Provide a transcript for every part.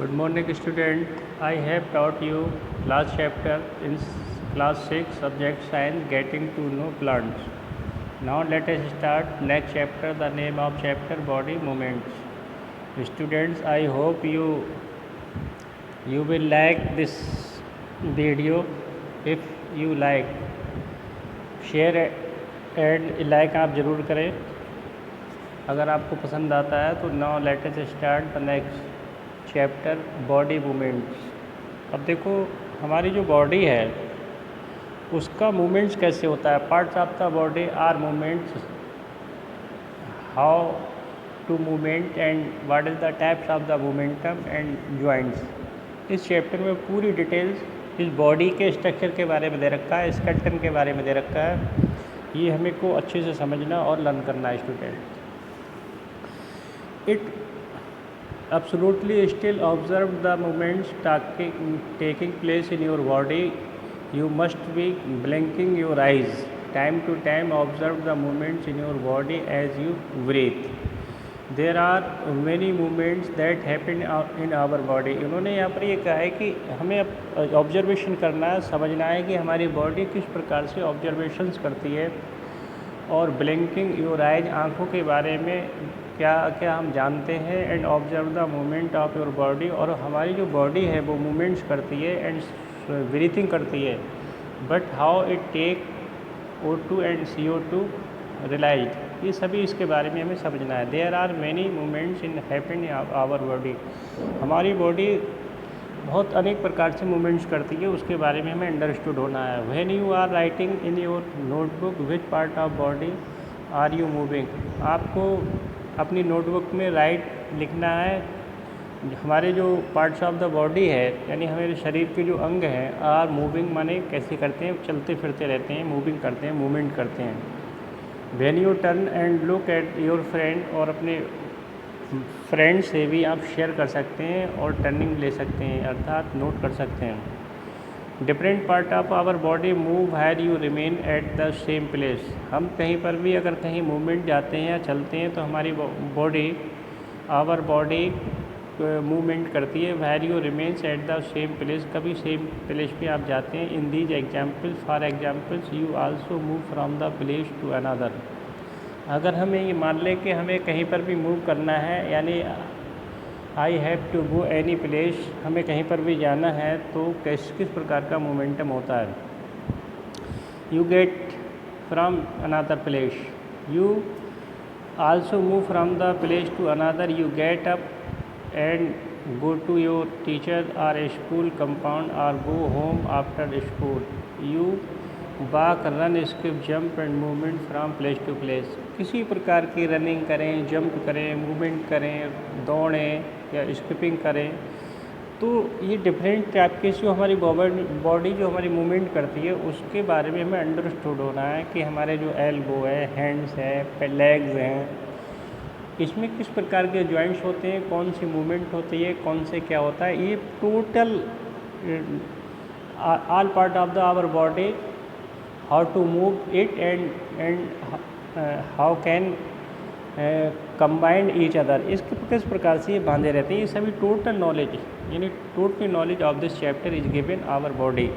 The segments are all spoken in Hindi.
Good morning, student. I have taught you last chapter in class 6 subject science getting to know plants. Now let us start next chapter. The name of chapter body movements. Students, I hope you will like this video. If you like, share and like आप ज़रूर करें अगर आपको पसंद आता है तो। Now let us start the next chapter body movements. अब देखो हमारी जो बॉडी है उसका मूवमेंट्स कैसे होता है। Parts of the body are movements, how to movement and what is the types of the momentum and joints. इस चैप्टर में पूरी डिटेल्स इस बॉडी के स्ट्रक्चर के बारे में दे रखा है, स्केलेटन के बारे में दे रखा है। ये हमें को अच्छे से समझना और लर्न करना है student. It absolutely still observe the movements taking place in your body. You must be blinking your eyes time to time. Observe the movements in your body as you breathe. There are many movements that happen in our body. इन्होंने यहाँ पर ये कहा है कि हमें ऑब्जर्वेशन करना है, समझना है कि हमारी बॉडी किस प्रकार से ऑब्जर्वेशंस करती है। और ब्लिंकिंग योर आइज, आँखों के बारे में क्या क्या हम जानते हैं। And observe the movement of your body, और हमारी जो बॉडी है वो मूवमेंट्स करती है एंड ब्रीथिंग करती है। But how it take O2 and CO2 release, ये सभी इसके बारे में हमें समझना है। There are many movements in happen our body, हमारी बॉडी बहुत अनेक प्रकार से मूवमेंट्स करती है, उसके बारे में हमें अंडरस्टूड होना है। When you are writing in your notebook which part of body are you moving, आपको अपनी नोटबुक में लिखना है हमारे जो पार्ट्स ऑफ द बॉडी है, यानी हमारे शरीर के जो अंग हैं आर मूविंग, माने कैसे करते हैं, चलते फिरते रहते हैं, मूविंग करते हैं, मूवमेंट करते हैं। When U turn and look at your friend, और अपने फ्रेंड से भी आप शेयर कर सकते हैं और टर्निंग ले सकते हैं, अर्थात नोट कर सकते हैं। Different part of our body move here you remain at the same place, हम कहीं पर भी अगर कहीं मूवमेंट जाते हैं या चलते हैं तो हमारी बॉडी आवर बॉडी मूवमेंट करती है। Where you remains at the same place, कभी सेम प्लेस पे आप जाते हैं। In these examples, for examples, you also move from the place to another. अगर हमें ये मान लें कि हमें कहीं पर भी मूव करना है, यानी I have to go any place, हमें कहीं पर भी जाना है तो किस प्रकार का मोमेंटम होता है। You get from another place, you also move from the place to another. You get up and go to your teacher और स्कूल कंपाउंड और go home after school. You walk, run, skip, jump and movement from place to place, किसी प्रकार की रनिंग करें, जंप करें, मूवमेंट करें, दौड़ें या स्किपिंग करें, तो ये डिफरेंट टाइप के जो हमारी बॉडी जो हमारी मूवमेंट करती है उसके बारे में हमें अंडरस्टूड होना है कि हमारे जो एल्बो है, हैंड्स है, लेग्स हैं, इसमें किस प्रकार के जॉइंट्स होते हैं, कौन सी मूवमेंट होती है, कौन से क्या होता है। ये total all part of the our body, how to move it and how can combine each other, इसके किस प्रकार से ये बांधे रहते हैं, ये सभी टोटल नॉलेज, यानी total knowledge of this chapter is given our body.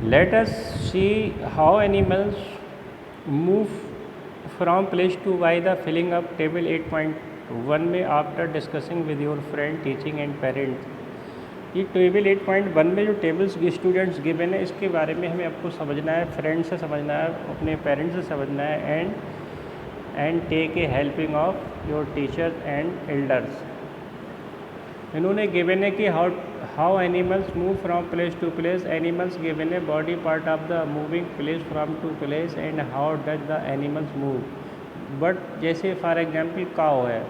Let us see how animals move from place to by the filling up table 8.1 में after discussing with your friend, teaching and parents. ये टेबल 8.1 में जो टेबल्स स्टूडेंट्स गिवन है इसके बारे में हमें आपको समझना है, फ्रेंड से समझना है, अपने पेरेंट्स से समझना है, and take a helping of your teacher and elders. इन्होंने गिवन है कि how animals move from place to place. Animals given है body part of the moving place from to place and how does the animals move. But जैसे फॉर एग्जाम्पल काऊ है,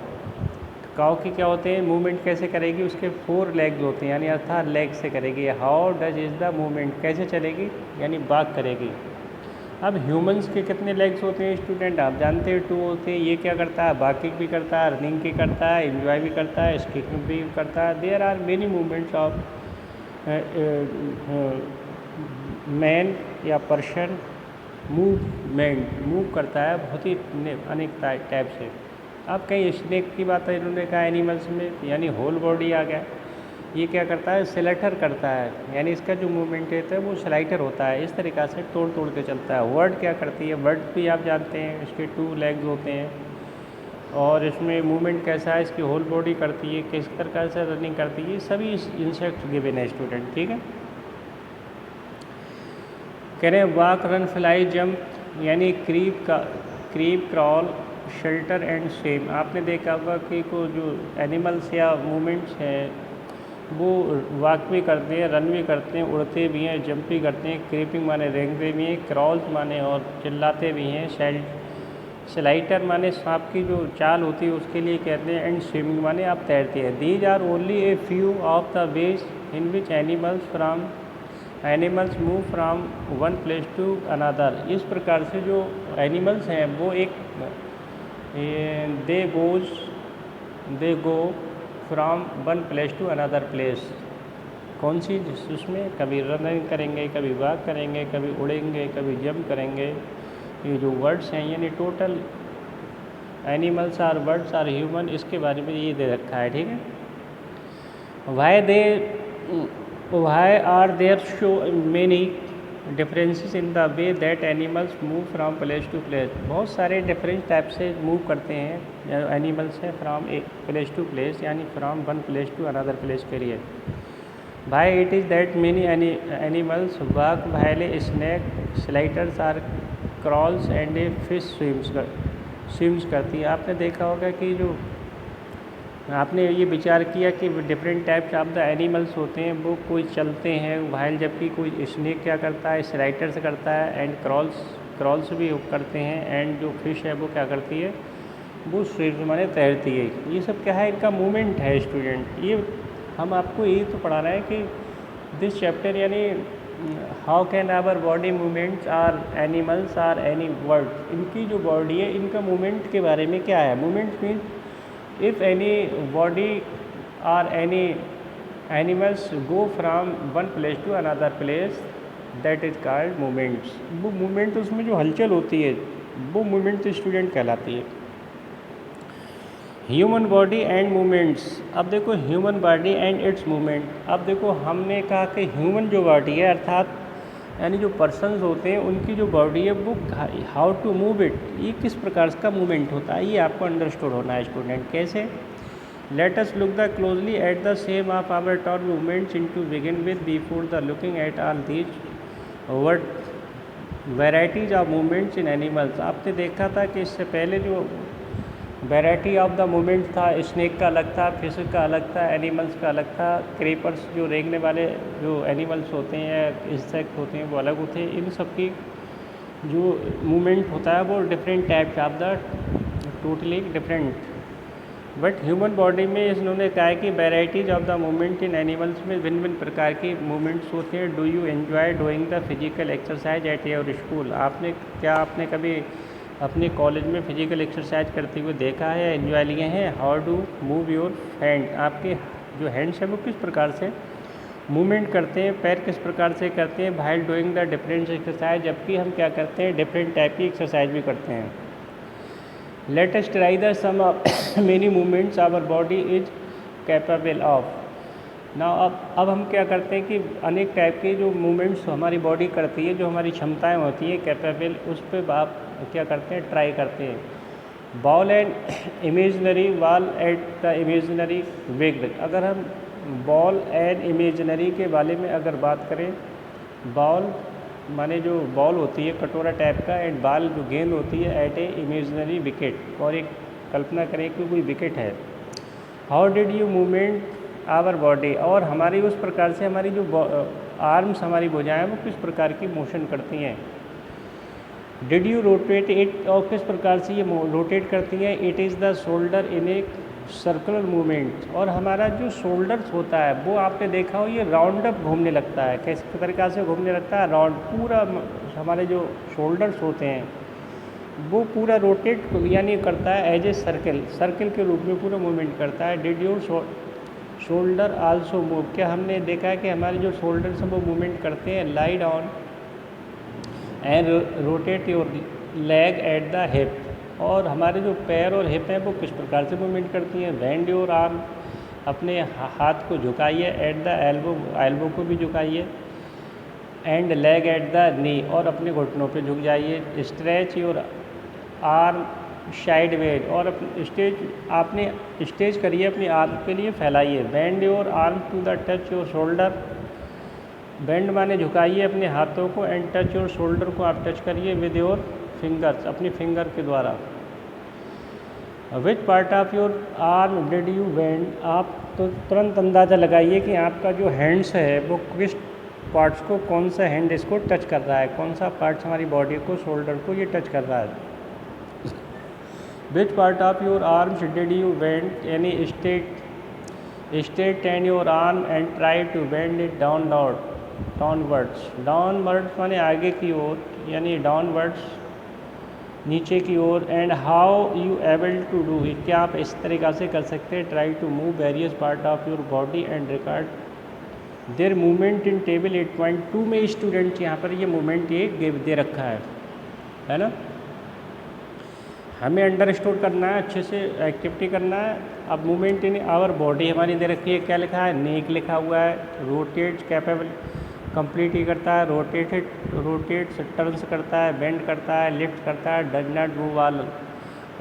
काऊ की क्या होते हैं, मूवमेंट कैसे करेगी, उसके 4 लेग्स होते हैं, यानी अर्थात लेग से करेगी। How does is the movement, कैसे चलेगी, यानी वॉक करेगी। अब ह्यूमंस के कितने लेग्स होते हैं स्टूडेंट, आप जानते हैं 2 होते हैं। ये क्या करता है, वॉकिंग भी करता है, रनिंग भी करता है, एंजॉय भी करता है, स्किपिंग भी करता है। There are many movements of man या पर्सन, मूव करता है बहुत ही अनेक टाइप से। अब कहीं स्नेक की बात है, इन्होंने कहा एनिमल्स में, यानी होल बॉडी आ गया। ये क्या करता है, स्लाइटर करता है, यानी इसका जो मूवमेंट होता है वो स्लाइटर होता है, इस तरीक़ा से तोड़ तोड़ के चलता है। वर्ड क्या करती है, वर्ड भी आप जानते हैं, इसके 2 लेग्स होते हैं और इसमें मूवमेंट कैसा है, इसकी होल बॉडी करती है, किस प्रकार से रनिंग करती है, सभी इंसेक्ट गिवन है स्टूडेंट। ठीक है, कह रहे हैं वॉक, रन, फ्लाई, जंप, यानी creep, crawl, shelter and swim. आपने देखा होगा कि को जो एनिमल्स या मूवमेंट्स हैं वो वॉक भी करते हैं, रन भी करते हैं, उड़ते भी हैं, जंप भी करते हैं, क्रीपिंग माने रेंगते भी हैं, क्रॉल्स माने और चिल्लाते भी हैं, स्लाइटर माने सांप की जो चाल होती है उसके लिए कहते हैं, एंड स्विमिंग माने आप तैरते हैं। These are only a few of the ways in which animals move from one place to another. इस प्रकार से जो एनिमल्स हैं वो एक they go from one place to another place. कौन सी, उसमें कभी रनिंग करेंगे, कभी वॉक करेंगे, कभी उड़ेंगे, कभी जंप करेंगे। ये जो वर्ड्स हैं यानी total animals are words are human, इसके बारे में ये दे रखा है। ठीक है, why are there so many differences in the way that animals move from place to place. बहुत सारे डिफरेंट टाइप से मूव करते हैं एनिमल्स हैं from a place to place, यानी from one place to another place के लिए। Why it is that many animals walk while a snake slithers or crawls and a fish swims करती है। आपने देखा होगा कि जो आपने ये विचार किया कि different types of the animals होते हैं, वो कोई चलते हैं व्हाइल, जबकि कोई स्नेक क्या करता है, स्लाइडर्स करता है, एंड क्रॉल्स भी करते हैं, एंड जो फिश है वो क्या करती है, वो स्विम्स माने तैरती है। ये सब क्या है, इनका मूवमेंट है स्टूडेंट। ये हम आपको यही तो पढ़ा रहे हैं कि दिस चैप्टर यानी how can our body movements are animals are any word. इनकी जो बॉडी है इनका मूवमेंट के बारे में क्या है। Movement means if any body or any animals go from one place to another place, that is called movements। वो मूवमेंट, उसमें जो हलचल होती है वो मूवमेंट स्टूडेंट कहलाती है। Human body and movements. अब देखो human body and it's movement. अब देखो हमने कहा कि ह्यूमन जो बॉडी है अर्थात यानी जो पर्सन्स होते हैं उनकी जो बॉडी है वो हाउ टू मूव इट, ये किस प्रकार का मूवमेंट होता है, ये आपको अंडरस्टूड होना है स्टूडेंट। कैसे, let us look the closely at the same of our top movements in to begin with before the looking at all these word varieties of movements in animals. आपने देखा था कि इससे पहले जो वैरायटी ऑफ द मूवमेंट था, स्नेक का अलग था, फिश का अलग था, एनिमल्स का अलग था, क्रीपर्स जो रेंगने वाले जो एनिमल्स होते हैं, इंसेक्ट होते हैं, वो अलग होते हैं। इन सब की जो मूवमेंट होता है वो different types of the totally different. But human body में इन्होंने कहा है कि varieties of the movement in animals में भिन्न भिन्न प्रकार की मूवमेंट्स होते हैं। Do you enjoy doing the physical exercise at your school. आपने कभी अपने कॉलेज में फिजिकल एक्सरसाइज करते हुए देखा है या एंजॉय लिए हैं। How do move your hand, आपके जो हैंड्स हैं वो किस प्रकार से मूवमेंट करते हैं, पैर किस प्रकार से करते हैं। While doing the different exercise, जबकि हम क्या करते हैं, डिफरेंट टाइप की एक्सरसाइज भी करते हैं। Let us try the some many movements our body is capable of. ना अब हम क्या करते हैं कि अनेक टाइप के जो मूवमेंट्स हमारी बॉडी करती है, जो हमारी क्षमताएं होती हैं कैपेबल, उस पर आप क्या करते हैं, ट्राई करते हैं। Ball and imaginary wall at the imaginary विग्ड। अगर हम बॉल एंड इमेजनरी के बारे में अगर बात करें, बॉल माने जो बॉल होती है कटोरा टाइप का, एंड बॉल जो गेंद होती है एट ए इमेजनरी विकेट, और एक कल्पना करें कि कोई विकेट है। How did you movement our body, और हमारी उस प्रकार से हमारी जो आर्म्स हमारी भुजाएं वो किस प्रकार की मोशन करती हैं। डिड यू रोटेट इट, और किस प्रकार से ये रोटेट करती हैं। It is the shoulder in a circular movement, और हमारा जो शोल्डर्स होता है वो आपने देखा हो ये राउंड अप घूमने लगता है। किस तरीक़ा से घूमने लगता है, राउंड, पूरा हमारे जो शोल्डर्स होते हैं वो पूरा रोटेट यानी करता है एज ए सर्किल के रूप में पूरा मूवमेंट करता है। Did your shoulder also move, क्या हमने देखा है कि हमारे जो शोल्डर्स हैं वो मूवमेंट करते हैं। Lied on and rotate your leg at the hip, और हमारे जो पैर और हिप हैं वो किस प्रकार से मूवमेंट करती हैं। बेंड योर आर्म, अपने हाथ को झुकाइए, एट द एल्बो, एल्बो को भी झुकाइए, and leg at the knee, और अपने घुटनों पे झुक जाइए। स्ट्रेच योर आर्म साइडवेज, और आपने स्ट्रेच करिए, अपनी आर्म के लिए फैलाइए। Bend your arm to the touch your shoulder, bend माने झुकाइए अपने हाथों को, एंड टच योर शोल्डर को आप टच करिए विद योर फिंगर्स, अपनी फिंगर के द्वारा। विच part of your arm did you bend, आप तो तुरंत अंदाज़ा लगाइए कि आपका जो हैंड्स है वो किस पार्ट्स को, कौन सा हैंड इसको टच कर रहा है, कौन सा पार्ट्स हमारी बॉडी को, शोल्डर को ये टच कर रहा है। Which part of your arms did you bend, यानी straighten your arm and try to bend it downwards, downwards माने आगे की ओर, यानी डाउनवर्ड्स नीचे की ओर। And how you able to do it, क्या आप इस तरीक़ा से कर सकते हैं। Try to move various part of your body and record their movement in table 8.2 में स्टूडेंट यहाँ पर ये मूवमेंट ये दे रखा है ना। हमें अंडरस्टूड करना है, अच्छे से एक्टिविटी करना है। अब मूवमेंट इन आवर बॉडी हमारी दे रखी है, क्या लिखा है, नेक लिखा हुआ है। रोटेट कैपेबल, कंप्लीट ही करता है, रोटेट्स टर्न्स करता है, बेंड करता है, लिफ्ट करता है, does not move all.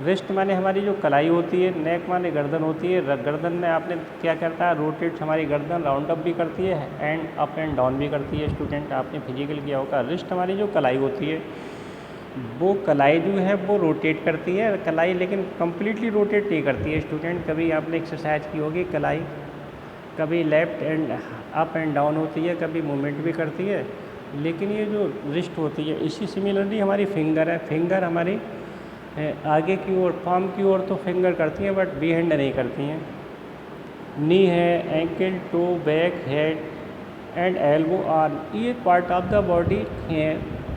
Wrist माने हमारी जो कलाई होती है, नेक माने गर्दन होती है, गर्दन में आपने क्या करता है, रोटेट्स हमारी गर्दन राउंड अप भी करती है, एंड अप एंड डाउन भी करती है। स्टूडेंट आपने फिजिकल किया होगा। रिस्ट हमारी जो कलाई होती है, वो कलाई जो है वो रोटेट करती है, कलाई लेकिन कम्प्लीटली रोटेट नहीं करती है। स्टूडेंट कभी आपने एक्सरसाइज की होगी, कलाई कभी left and up and down होती है, कभी मूवमेंट भी करती है, लेकिन ये जो रिस्ट होती है, इसी सिमिलरली हमारी फिंगर है। फिंगर हमारी आगे की ओर, पाम की ओर तो फिंगर करती हैं, बट बिहाइंड नहीं करती हैं। नी है, ankle, toe, back, head and elbow arm, ये पार्ट ऑफ द बॉडी है।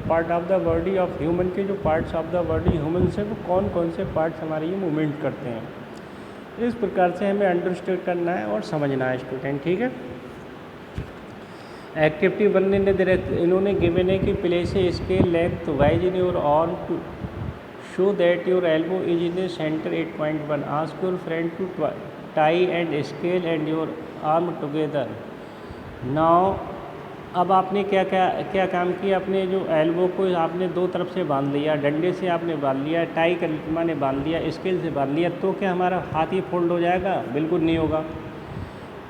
Part of the body of human के जो parts of the body human से वो कौन कौन से पार्ट्स हमारे ये मूवमेंट करते हैं। इस प्रकार से हमें अंडरस्टैंड करना है और समझना है स्टूडेंट, ठीक है। एक्टिविटी बनने ने इन्होंने गिवन है कि place a scale lengthwise in your arm to show that your elbow is in the centre 8.1। Ask your friend to tie and scale and your arm together. Now अब आपने क्या काम किया, अपने जो एल्बो को आपने दो तरफ से बांध लिया, डंडे से आपने बांध लिया, टाई कर माने बांध लिया, स्केल से बांध लिया, तो क्या हमारा हाथ ही फोल्ड हो जाएगा? बिल्कुल नहीं होगा।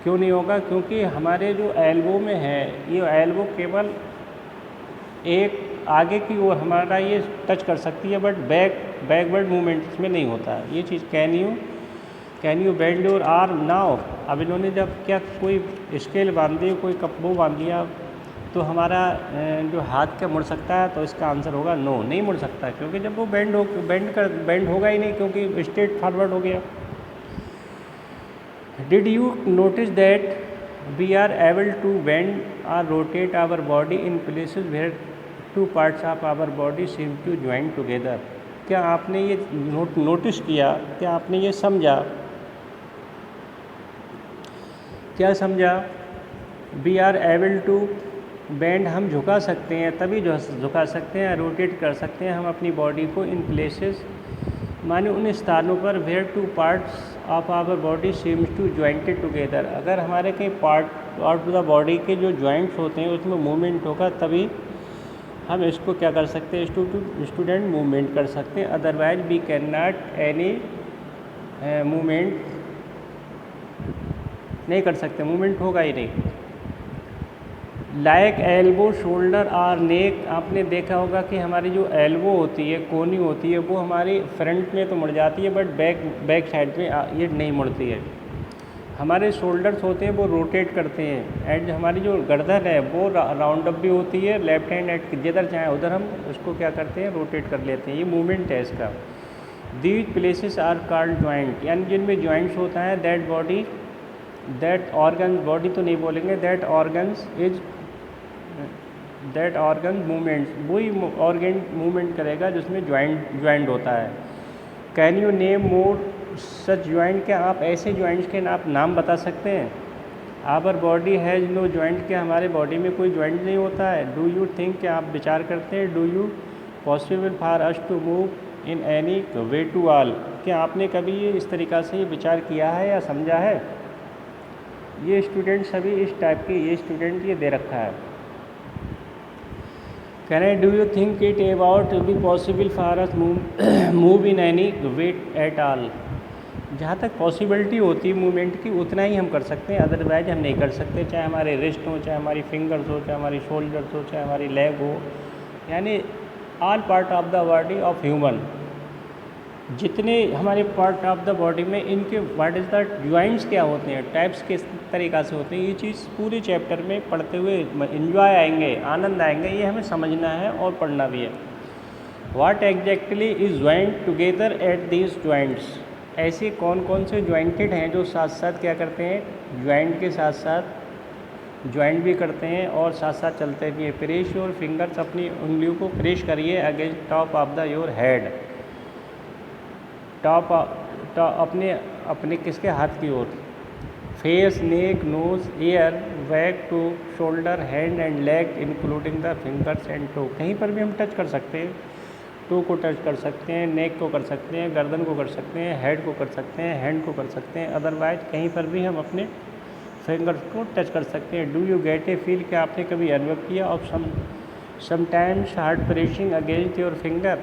क्यों नहीं होगा? क्योंकि हमारे जो एल्बो में है, ये एल्बो केवल एक आगे की ओर हमारा ये टच कर सकती है, बट बैकवर्ड मूवमेंट इसमें नहीं होता है। ये चीज़ can you bend your arm now. अब इन्होंने जब क्या कोई स्केल बांध दी, कोई कपबो बांध लिया, तो हमारा जो हाथ क्या मुड़ सकता है? तो इसका आंसर होगा नो, नहीं मुड़ सकता, क्योंकि जब वो बेंड होगा ही नहीं, क्योंकि स्ट्रेट फॉरवर्ड हो गया। Did you notice that we are able to bend or rotate our body in places where two parts of our body seem to join together. क्या आपने ये नोटिस किया? क्या आपने ये समझा? क्या समझा? We are able to bend, हम झुका सकते हैं, तभी झुका सकते हैं, रोटेट कर सकते हैं हम अपनी बॉडी को इन प्लेसेस माने उन स्थानों पर where two parts of our body seems to jointed together. अगर हमारे कहीं पार्ट ऑफ द बॉडी के जो जॉइंट्स होते हैं उसमें मूवमेंट होगा, तभी हम इसको क्या कर सकते हैं स्टूडेंट, मूवमेंट कर सकते हैं। Otherwise we can not any movement नहीं कर सकते, मूवमेंट होगा ही नहीं। लाइक एल्बो, शोल्डर और नेक, आपने देखा होगा कि हमारी जो एल्बो होती है, कोहनी होती है, वो हमारी फ्रंट में तो मुड़ जाती है, बट बैक साइड में ये नहीं मुड़ती है। हमारे शोल्डर्स होते हैं वो रोटेट करते हैं, एंड हमारी जो गर्दन है वो राउंड अप भी होती है, लेफ्ट हैंड एंड जिधर चाहें उधर हम उसको क्या करते हैं, रोटेट कर लेते हैं। ये मूवमेंट है इसका। These places are called joint, यानी जिनमें जॉइंट्स होता है, दैट ऑर्गन, बॉडी तो नहीं बोलेंगे, दैट ऑर्गन मूवमेंट्स, वही ऑर्गन मूवमेंट करेगा जिसमें ज्वाइंट होता है। Can you name more such joint, क्या आप ऐसे ज्वाइंट्स के नाम बता सकते हैं? Our body has no joint, क्या हमारे बॉडी में कोई ज्वाइंट नहीं होता है? डू यू थिंक, क्या आप विचार करते हैं? Do you possible for us to move in any way to all. क्या आपने कभी ये इस तरीक़ा से विचार किया है या समझा है? ये स्टूडेंट सभी इस टाइप के ये स्टूडेंट ये दे रखा है। Can I do you think it about be possible for us move in any way at all. जहाँ तक पॉसिबिलिटी होती है मूवमेंट की उतना ही हम कर सकते हैं, अदरवाइज हम नहीं कर सकते। चाहे हमारे रिस्ट हो, चाहे हमारी फिंगर्स हो, चाहे हमारी शोल्डर्स हो, चाहे हमारी लेग हो, यानी all part of the body of human, जितने हमारे पार्ट ऑफ द बॉडी में इनके व्हाट इज़ द ज्वाइंट्स क्या होते हैं, टाइप्स किस तरीक़ा से होते हैं, ये चीज़ पूरे चैप्टर में पढ़ते हुए इन्जॉय आएंगे, आनंद आएंगे, ये हमें समझना है और पढ़ना भी है। What exactly is joint together at these joints. ऐसे कौन कौन से ज्वाइंटेड हैं जो साथ साथ क्या करते हैं, ज्वाइंट के साथ साथ ज्वाइंट भी करते हैं और साथ साथ चलते भी हैं। प्रेस योर फिंगर्स, अपनी उंगलियों को प्रेस करिए against top of the your head, top अपने अपने किसके हाथ की ओर। Face, neck, nose, ear, back to shoulder, hand and leg including the fingers and toe. कहीं पर भी हम टच कर सकते हैं, टो को टच कर सकते हैं, नेक को कर सकते हैं, गर्दन को कर सकते हैं, हेड को कर सकते हैं, हैंड को कर सकते हैं, अदरवाइज कहीं पर भी हम अपने फिंगर्स को टच कर सकते हैं। Do you get A feel, क्या आपने कभी अनुभव किया of sometimes hard pressing against your finger.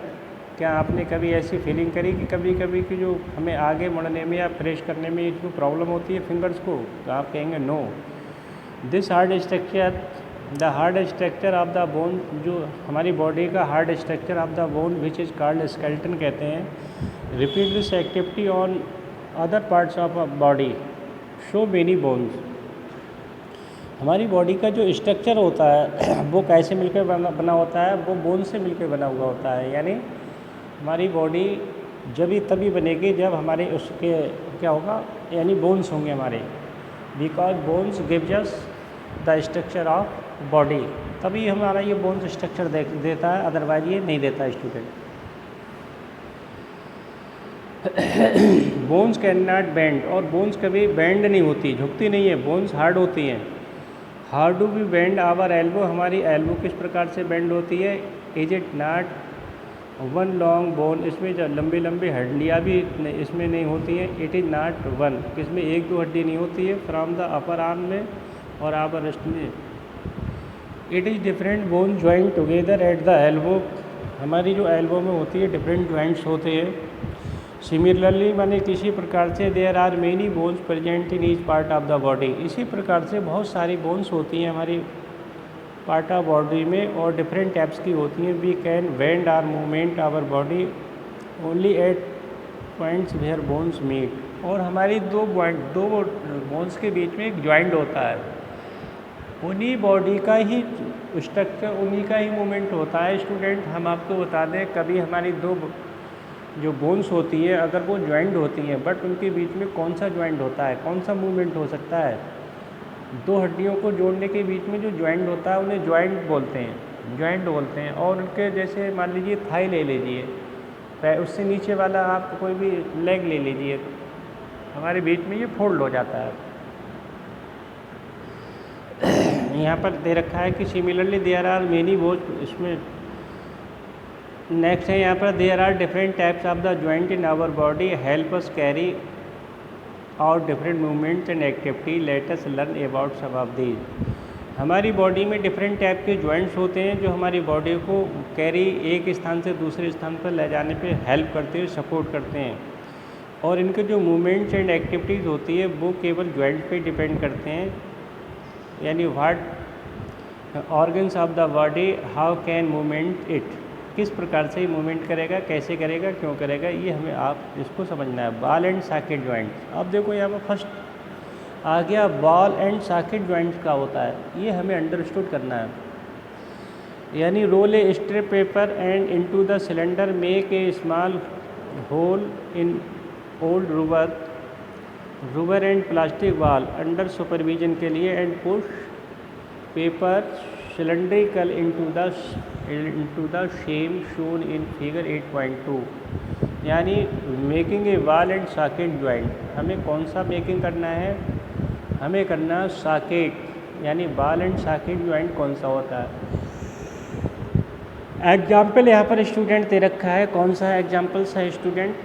क्या आपने कभी ऐसी फीलिंग करी कि कभी कभी कि जो हमें आगे बढ़ने में या प्रेस करने में जो प्रॉब्लम होती है फिंगर्स को, तो आप कहेंगे no. This hard structure, the hard structure of the bone, जो हमारी बॉडी का hard structure of the bone which is called skeleton कहते हैं। Repeat this activity on other parts of body, show many bones. हमारी बॉडी का जो स्ट्रक्चर होता है वो कैसे मिलकर बना होता है, वो बोन से मिलकर बना हुआ होता है। यानी हमारी बॉडी जब ही तभी बनेगी जब हमारे उसके क्या होगा, यानी बोन्स होंगे हमारे, because bones gives us the structure of body, तभी हमारा ये बोन्स स्ट्रक्चर देता है, अदरवाइज ये नहीं देता student. Bones can not bend, और बोन्स कभी बेंड नहीं होती, झुकती नहीं है, बोन्स हार्ड होती हैं। How do we bend our elbow, हमारी एल्बो किस प्रकार से बेंड होती है। Is it not one long bone, इसमें जो लंबी लंबी हड्डियाँ भी इसमें नहीं होती हैं। इट इज़ नॉट वन, इसमें एक दो हड्डी नहीं होती है। फ्रॉम द अपर आर्म में और अपर रिस्ट में। It is different bone joint together at the elbow, हमारी जो एल्बो में होती है डिफरेंट ज्वाइंट्स होते हैं। सिमिलरली माने किसी प्रकार से there are many bones present in each part of the body, इसी प्रकार से बहुत सारी बोन्स होती हैं हमारी पार्ट ऑफ बॉडी में और डिफरेंट टाइप्स की होती हैं। We can bend or movement our body only at points where bones meet, और हमारी दो बोन्स के बीच में एक ज्वाइंट होता है, उन्हीं बॉडी का ही स्ट्रक्चर, उन्हीं का ही मूवमेंट होता है। स्टूडेंट हम आपको बता दें, कभी हमारी दो जो बोन्स होती है अगर वो ज्वाइंट होती हैं, बट उनके बीच में कौन सा ज्वाइंट होता है, कौन सा मूवमेंट हो सकता है। दो हड्डियों को जोड़ने के बीच में जो ज्वाइंट होता है उन्हें ज्वाइंट बोलते हैं, ज्वाइंट बोलते हैं। और उनके जैसे मान लीजिए थाई ले लीजिए, उससे नीचे वाला आप कोई भी लेग ले लीजिए, हमारे बीच में ये फोल्ड हो जाता है। यहाँ पर दे रखा है कि similarly there are many bones, इसमें नेक्स्ट है यहाँ पर there are different types of the joint in our body help us carry out different movements and activity, let us learn about some of these. हमारी बॉडी में डिफरेंट टाइप के ज्वाइंट्स होते हैं जो हमारी बॉडी को कैरी एक स्थान से दूसरे स्थान पर ले जाने पे हेल्प करते हैं, सपोर्ट करते हैं। और इनके जो मूवमेंट्स एंड एक्टिविटीज़ होती है वो केवल ज्वाइंट पे डिपेंड करते हैं। यानी what organs of the body how can movement it, किस प्रकार से मूवमेंट करेगा, कैसे करेगा, क्यों करेगा, ये हमें आप इसको समझना है। बॉल एंड सॉकेट ज्वाइंट्स, अब देखो यहाँ पर फर्स्ट आ गया बॉल एंड सॉकेट ज्वाइंट्स का होता है, ये हमें अंडरस्टूड करना है। यानी roll a strip paper and into the cylinder, make a small hole in old rubber and plastic ball under supervision के लिए and push paper cylindrical into the shape shown in figure 8.2। यानी making a ball and socket joint, हमें कौन सा मेकिंग करना है, हमें करना सॉकेट, यानी बॉल एंड सॉकेट ज्वाइंट कौन सा होता है। एग्जाम्पल यहाँ पर स्टूडेंट दे रखा है, कौन सा एग्जाम्पल्स है स्टूडेंट?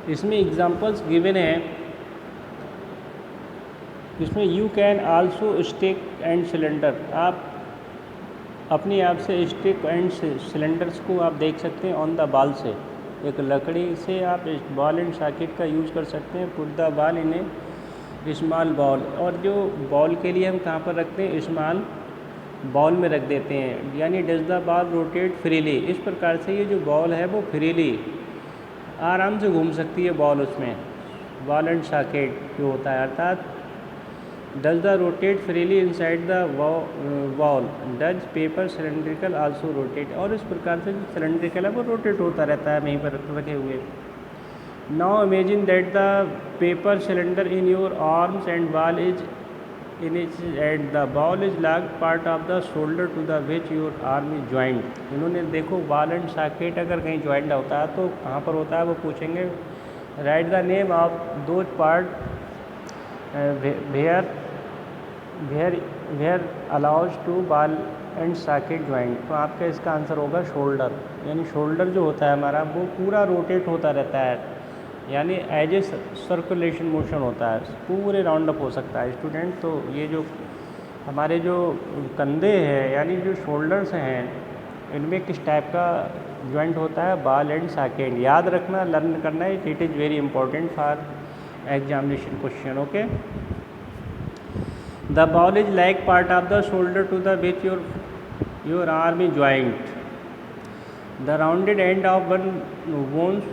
इसमें एग्जाम्पल्स गिवन है, इसमें you can also stick and cylinder, आप अपने आप से स्टिक एंड सिलेंडर्स को आप देख सकते हैं ऑन द बॉल से, एक लकड़ी से आप बॉल एंड सॉकेट का यूज़ कर सकते हैं। Put the ball in A small ball, और जो बॉल के लिए हम कहाँ पर रखते हैं, स्मॉल बॉल में रख देते हैं। यानी does the ball rotate freely, इस प्रकार से ये जो बॉल है वो फ्रीली आराम से घूम सकती है बॉल, उसमें बॉल एंड सॉकेट जो होता है, अर्थात does the rotate freely inside the ball, does paper cylindrical also rotate, और इस प्रकार से जो सिलेंड्रिकल है वो रोटेट होता रहता है वहीं पर रखे हुए। Now imagine that the paper cylinder in your arms and ball is in is at the ball is lock part of the shoulder to the which your arm is joint. इन्होंने देखो बॉल एंड सॉकेट अगर कहीं ज्वाइंट होता है तो कहाँ पर होता है वो पूछेंगे। Write the name of those part where allows to ball and socket joint, तो आपका इसका आंसर होगा शोल्डर। यानी शोल्डर जो होता है हमारा वो पूरा रोटेट होता रहता है, यानी एज ए सर्कुलेशन मोशन होता है, पूरे राउंड अप हो सकता है स्टूडेंट। तो ये जो हमारे जो कंधे हैं यानी जो शोल्डर्स हैं, इनमें किस टाइप का जॉइंट होता है, बॉल एंड सॉकेट। याद रखना, लर्न करना, it is very important for examination question. Okay, the ball is like part of the shoulder to the which your arm is joint, the rounded end of one bones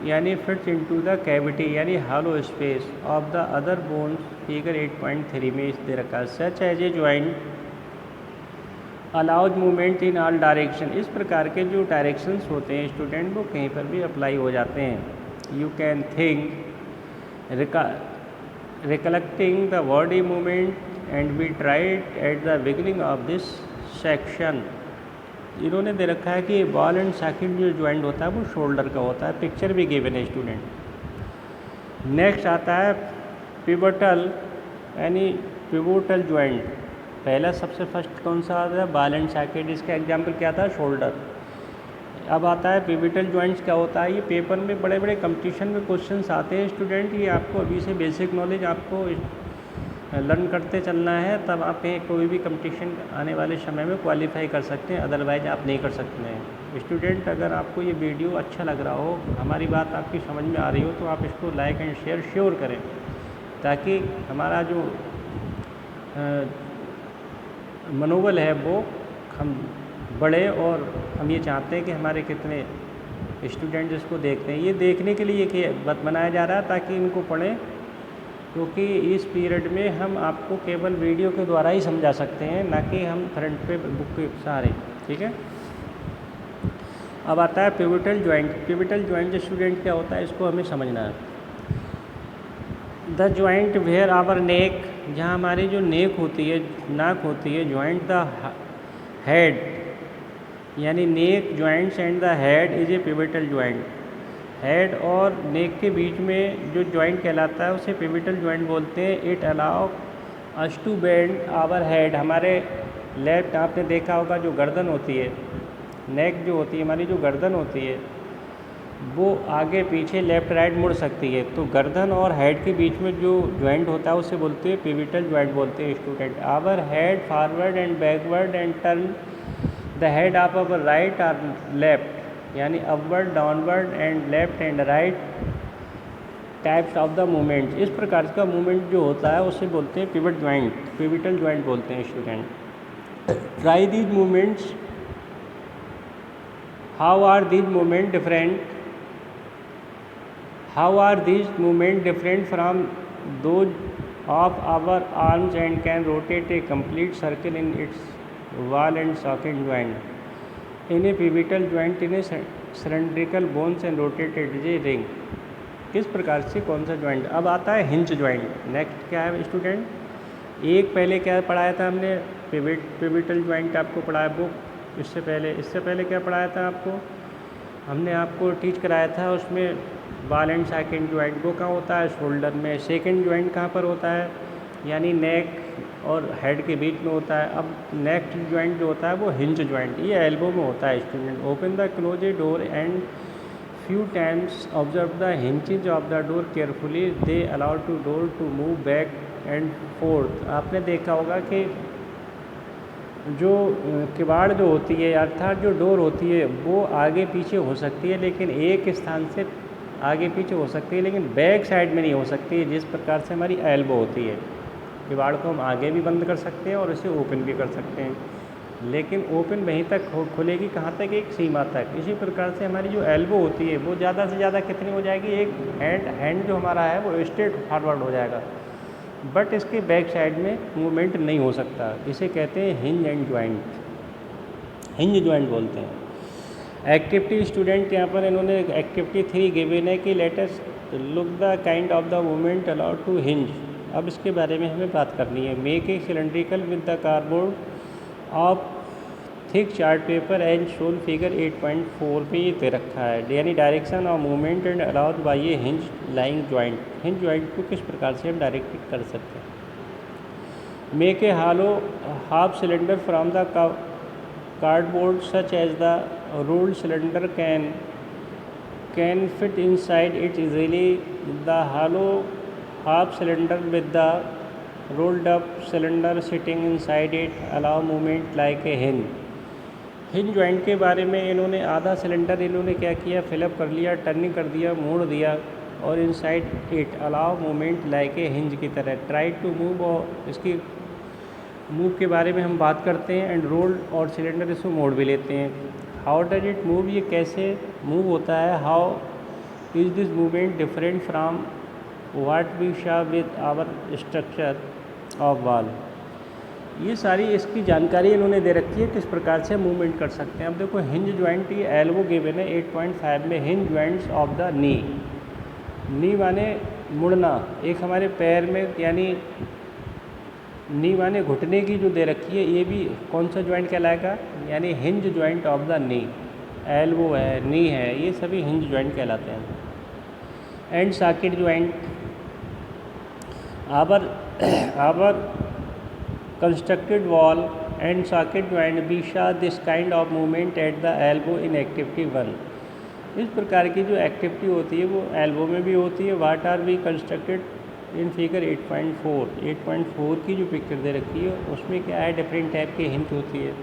यानी फिट्स इनटू द कैविटी यानी hollow space of the other bones, figure 8.3 में इस दे रखा। Such as a joint allows movement in all direction, इस प्रकार के जो डायरेक्शंस होते हैं स्टूडेंट वो कहीं पर भी अप्लाई हो जाते हैं। You can think recollecting the body movement and we tried at the beginning of this section. इन्होंने दे रखा है कि बॉल एंड सॉकेट जो ज्वाइंट होता है वो शोल्डर का होता है, पिक्चर भी गिवन है स्टूडेंट। नेक्स्ट आता है पिवटल यानी पिवोटल ज्वाइंट। पहला सबसे फर्स्ट कौन सा आता है, बॉल एंड सॉकेट, इसका एग्जांपल क्या था, शोल्डर। अब आता है पिवटल ज्वाइंट्स क्या होता है। ये पेपर में बड़े बड़े कंपटीशन में क्वेश्चंस आते हैं स्टूडेंट, ये आपको अभी से बेसिक नॉलेज आपको लर्न करते चलना है, तब आप कहीं कोई भी कंपटीशन आने वाले समय में क्वालिफाई कर सकते हैं, अदरवाइज आप नहीं कर सकते हैं। स्टूडेंट अगर आपको ये वीडियो अच्छा लग रहा हो, हमारी बात आपकी समझ में आ रही हो, तो आप इसको लाइक एंड शेयर श्योर करें, ताकि हमारा जो मनोबल है वो हम बढ़े, और हम ये चाहते हैं कि हमारे कितने स्टूडेंट इसको देखते हैं। ये देखने के लिए कि बनाया जा रहा है ताकि इनको पढ़ें, क्योंकि इस पीरियड में हम आपको केवल वीडियो के द्वारा ही समझा सकते हैं, ना कि हम फ्रंट पे बुक के सहारे। ठीक है, अब आता है pivotal joint. Pivotal joint student क्या होता है, इसको हमें समझना है। द ज्वाइंट वेयर आवर नेक, जहाँ हमारी जो नेक होती है, नाक होती है, ज्वाइंट द हेड यानी neck joints and the head is a pivotal joint. Head और नेक के बीच में जो ज्वाइंट कहलाता है उसे पिवटल ज्वाइंट बोलते हैं। It allow us to bend our head, हमारे लेफ्ट, आपने देखा होगा जो गर्दन होती है, नेक जो होती है हमारी, जो गर्दन होती है वो आगे पीछे लेफ़्ट राइट मुड़ सकती है। तो गर्दन और हेड के बीच में जो ज्वाइंट होता है उसे बोलते हैं पिवटल ज्वाइंट बोलते हैं student. Our head forward and backward and turn the head of our right और लेफ्ट यानी upward, downward and left and right types of the movement. इस प्रकार का मूवमेंट जो होता है उसे बोलते हैं पिवट ज्वाइंट, पिवटल ज्वाइंट बोलते हैं student. Try these movements, how are these movement different, how are these movement different from those of our arms and can rotate a complete circle in its wall and socket joint, in a pivotal joint in a cylindrical bones and rotated as a ring। किस प्रकार से कौन सा ज्वाइंट। अब आता है हिंज ज्वाइंट। नेक्स्ट क्या है स्टूडेंट, एक पहले क्या पढ़ाया था हमने, पिवटल ज्वाइंट आपको पढ़ाया बुक। इससे पहले क्या पढ़ाया था आपको, हमने आपको टीच कराया था उसमें बॉल एंड सॉकेट ज्वाइंट वो कहाँ होता है, शोल्डर में। सेकेंड ज्वाइंट कहाँ पर होता है, यानी नेक और हेड के बीच में होता है। अब नेक्स्ट जॉइंट जो होता है वो हिंज जॉइंट, ये एल्बो में होता है student. Open the close a door and few times observe the hinges of the door carefully, they allow to door to move back and forth। आपने देखा होगा कि जो किवाड़ जो होती है अर्थात जो डोर होती है वो आगे पीछे हो सकती है, लेकिन एक स्थान से आगे पीछे हो सकती है, लेकिन बैक साइड में नहीं हो सकती है, जिस प्रकार से हमारी एल्बो होती है। किवाड़ को हम आगे भी बंद कर सकते हैं और इसे ओपन भी कर सकते हैं, लेकिन ओपन वहीं तक खुलेगी कहाँ तक, एक सीमा तक। इसी प्रकार से हमारी जो एल्बो होती है वो ज़्यादा से ज़्यादा कितनी हो जाएगी, एक हैंड जो हमारा है वो स्ट्रेट फॉरवर्ड हो जाएगा, बट इसके बैक साइड में मूवमेंट नहीं हो सकता। इसे कहते हैं hinge and joint, hinge joint बोलते हैं। एक्टिविटी स्टूडेंट यहाँ पर इन्होंने एक्टिविटी 3 गिवन है कि let us look the kind of the movement allowed to hinge. अब इसके बारे में हमें बात करनी है। Make a cylindrical with the cardboard of thick chart paper and shown figure 8.4 पे ये दे रखा है, यानी direction of movement and allowed by a hinge lying joint. Hinge joint को किस प्रकार से हम डायरेक्ट कर सकते हैं। Make a hollow half cylinder from the cardboard such as the rolled cylinder can fit inside it easily. The hollow half cylinder with the rolled up cylinder sitting inside it allow movement like a hinge। Hinge joint के बारे में इन्होंने आधा सिलेंडर इन्होंने क्या किया, फिलअप कर लिया, टर्निंग कर दिया, मोड़ दिया, और inside it allow movement like a hinge की तरह। ट्राई टू मूव, और इसकी मूव के बारे में हम बात करते हैं। एंड रोल्ड और सिलेंडर इसको मोड़ भी लेते हैं। हाउ डज इट मूव, ये कैसे मूव होता है। How is this movement different from what we saw with our structure of wall. ये सारी इसकी जानकारी इन्होंने दे रखी है किस प्रकार से मूवमेंट कर सकते हैं। अब देखो हिंज जॉइंट, ये एल्बो गिवन है 8.5 में। Hinge joints of the knee, knee माने मुड़ना, एक हमारे पैर में, यानी नी माने घुटने की जो दे रखी है, ये भी कौन सा जॉइंट कहलाएगा, यानी hinge joint of the knee. Elbow है, नी है, ये सभी हिंज जॉइंट कहलाते हैं। And socket joint, our constructed wall and socket joint we saw this kind of movement at the elbow in activity 1। इस प्रकार की जो एक्टिविटी होती है वो एल्बो में भी होती है। What are we constructed in figure 8.4 की जो पिक्चर दे रखी है उसमें क्या है, डिफरेंट टाइप की हिंट होती है।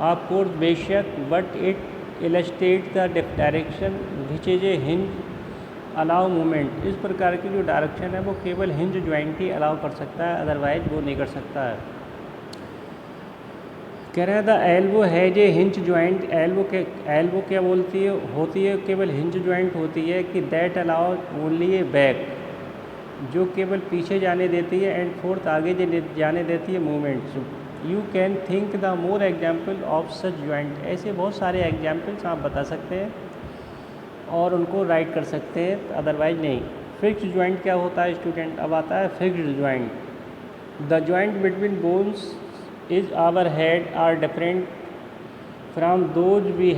ऑफ कोर्स बेशक, but it illustrate the direction which is A hinge allow movement. इस प्रकार की जो डायरेक्शन है वो केवल हिंज जॉइंट ही अलाउ कर सकता है, अदरवाइज वो नहीं कर सकता है। कह रहे हैं द एल्बो है जे हिंज जॉइंट। एल्बो क्या बोलती है, होती है केवल हिंज जॉइंट होती है कि that allow only A back, जो केवल पीछे जाने देती है, एंड फोर्थ आगे जाने देती है movements. You can think the more example of such joint. ऐसे बहुत सारे एग्जाम्पल्स आप बता सकते हैं और उनको राइट कर सकते हैं, अदरवाइज नहीं। फिक्स्ड जॉइंट क्या होता है स्टूडेंट, अब आता है fixed joint. The joint between bones is our head are different from those we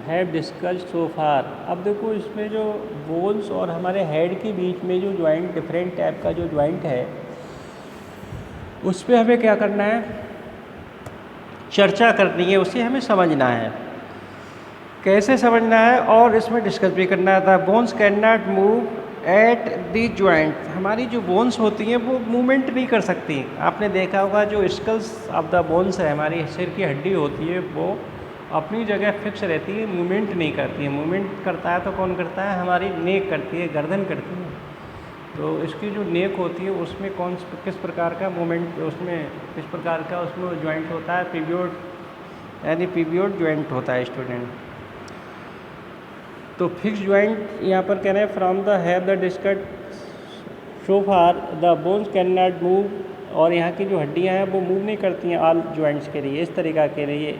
have discussed so far. अब देखो इसमें जो बोन्स और हमारे हेड के बीच में जो जॉइंट, डिफरेंट टाइप का जो जॉइंट है, उस पर हमें क्या करना है, चर्चा करनी है, उसे हमें समझना है। कैसे समझना है और इसमें डिस्कस भी करना था। Bones can not move at the joint. हमारी जो बोन्स होती हैं वो मूवमेंट नहीं कर सकती। आपने देखा होगा जो स्कल्स ऑफ द बोन्स है, हमारी सिर की हड्डी होती है, वो अपनी जगह फिक्स रहती है, मूवमेंट नहीं करती है। मूवमेंट करता है तो कौन करता है, हमारी नेक करती है, गर्दन करती है। तो इसकी जो नेक होती है उसमें किस प्रकार का मूवमेंट, उसमें किस प्रकार का उसमें जॉइंट होता है, पिवियोट, यानी पिवियोट जॉइंट होता है स्टूडेंट। तो फिक्स जॉइंट यहाँ पर कह रहे हैं from the have the discussed so far the bones can not move, और यहाँ की जो हड्डियाँ हैं वो मूव नहीं करती हैं ऑल जॉइंट्स के लिए, इस तरीक़ा के लिए।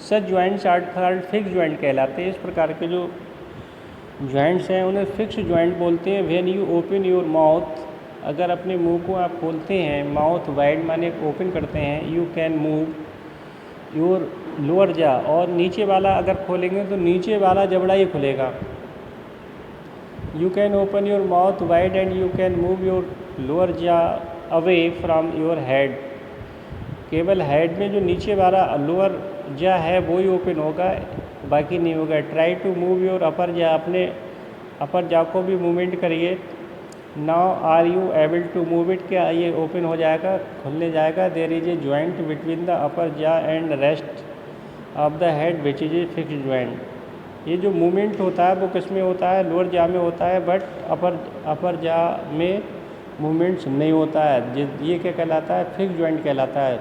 Such joints are called fix joint कहलाते हैं। इस प्रकार के जो जॉइंट्स हैं उन्हें फिक्स जॉइंट बोलते हैं। When you open your mouth, अगर अपने मुंह को आप खोलते हैं, माउथ वाइड माने ओपन करते हैं, you can move your lower जा, और नीचे वाला अगर खोलेंगे तो नीचे वाला जबड़ा ही खुलेगा। You can open your mouth wide and you can move your lower jaw away from your head. केवल हेड में जो नीचे वाला लोअर जा है वो ही ओपन होगा, बाकी नहीं होगा. Try to move your upper jaw, अपने अपर जा को भी मूवमेंट करिए. Now are you able to move it, क्या ये ओपन हो जाएगा, खुलने जाएगा. There is a joint between the upper jaw and rest of the head which is a fix joint. ये जो मूवमेंट होता है वो किस में होता है, लोअर जा में होता है, बट अपर जा में मूवमेंट्स नहीं होता है. ये क्या कहलाता है, फिक्स जॉइंट कहलाता है.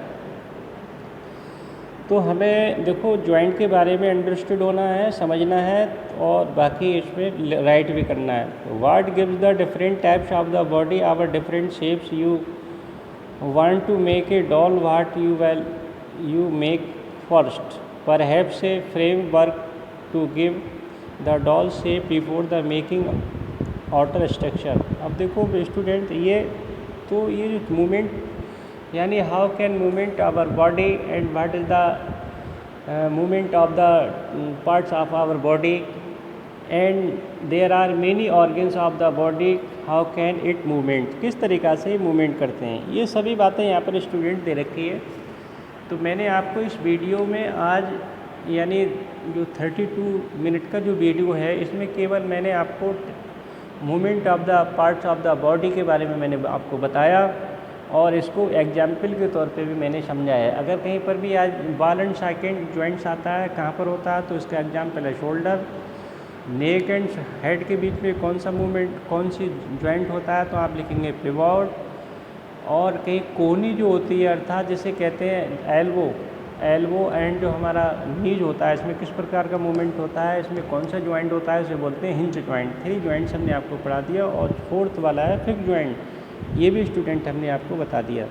तो हमें देखो जॉइंट के बारे में अंडरस्टूड होना है, समझना है, और बाकी इसमें राइट भी करना है. What gives the different types of the body our different shapes. You want to make a doll, what you make first. Perhaps a framework to give the doll shape before the making outer structure. अब देखो स्टूडेंट, ये मूवमेंट यानी how can movement our body and what is the movement of the parts of our body and there are many organs of the body, how can it movement, किस तरीक़ा से मूवमेंट करते हैं. ये सभी बातें यहाँ पर स्टूडेंट दे रखी है. तो मैंने आपको इस वीडियो में आज यानी जो 32 मिनट का जो वीडियो है, इसमें केवल मैंने आपको movement of the parts of the body के बारे में मैंने आपको बताया, और इसको एग्जाम्पल के तौर पे भी मैंने समझाया है. अगर कहीं पर भी आज बॉल एंड सॉकेट जॉइंट्स आता है, कहाँ पर होता है, तो इसका एग्जाम्पल है शोल्डर. नेक एंड हेड के बीच में कौन सा मूवमेंट, कौन सी जॉइंट होता है, तो आप लिखेंगे पिवोट. और कहीं कोहनी जो होती है, अर्थात जिसे कहते हैं एल्बो एंड जो हमारा नीज होता है, इसमें किस प्रकार का मूवमेंट होता है, इसमें कौन सा जॉइंट होता है, इसे बोलते हैं हिंज जॉइंट. 3 जॉइंट्स हमने आपको पढ़ा दिया, और 4th वाला है फिक्स जॉइंट, ये भी स्टूडेंट हमने आपको बता दिया.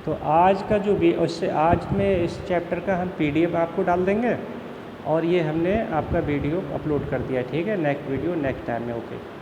तो आज का जो उससे आज में इस चैप्टर का हम PDF आपको डाल देंगे, और ये हमने आपका वीडियो अपलोड कर दिया. ठीक है, नेक्स्ट वीडियो नेक्स्ट टाइम में. ओके.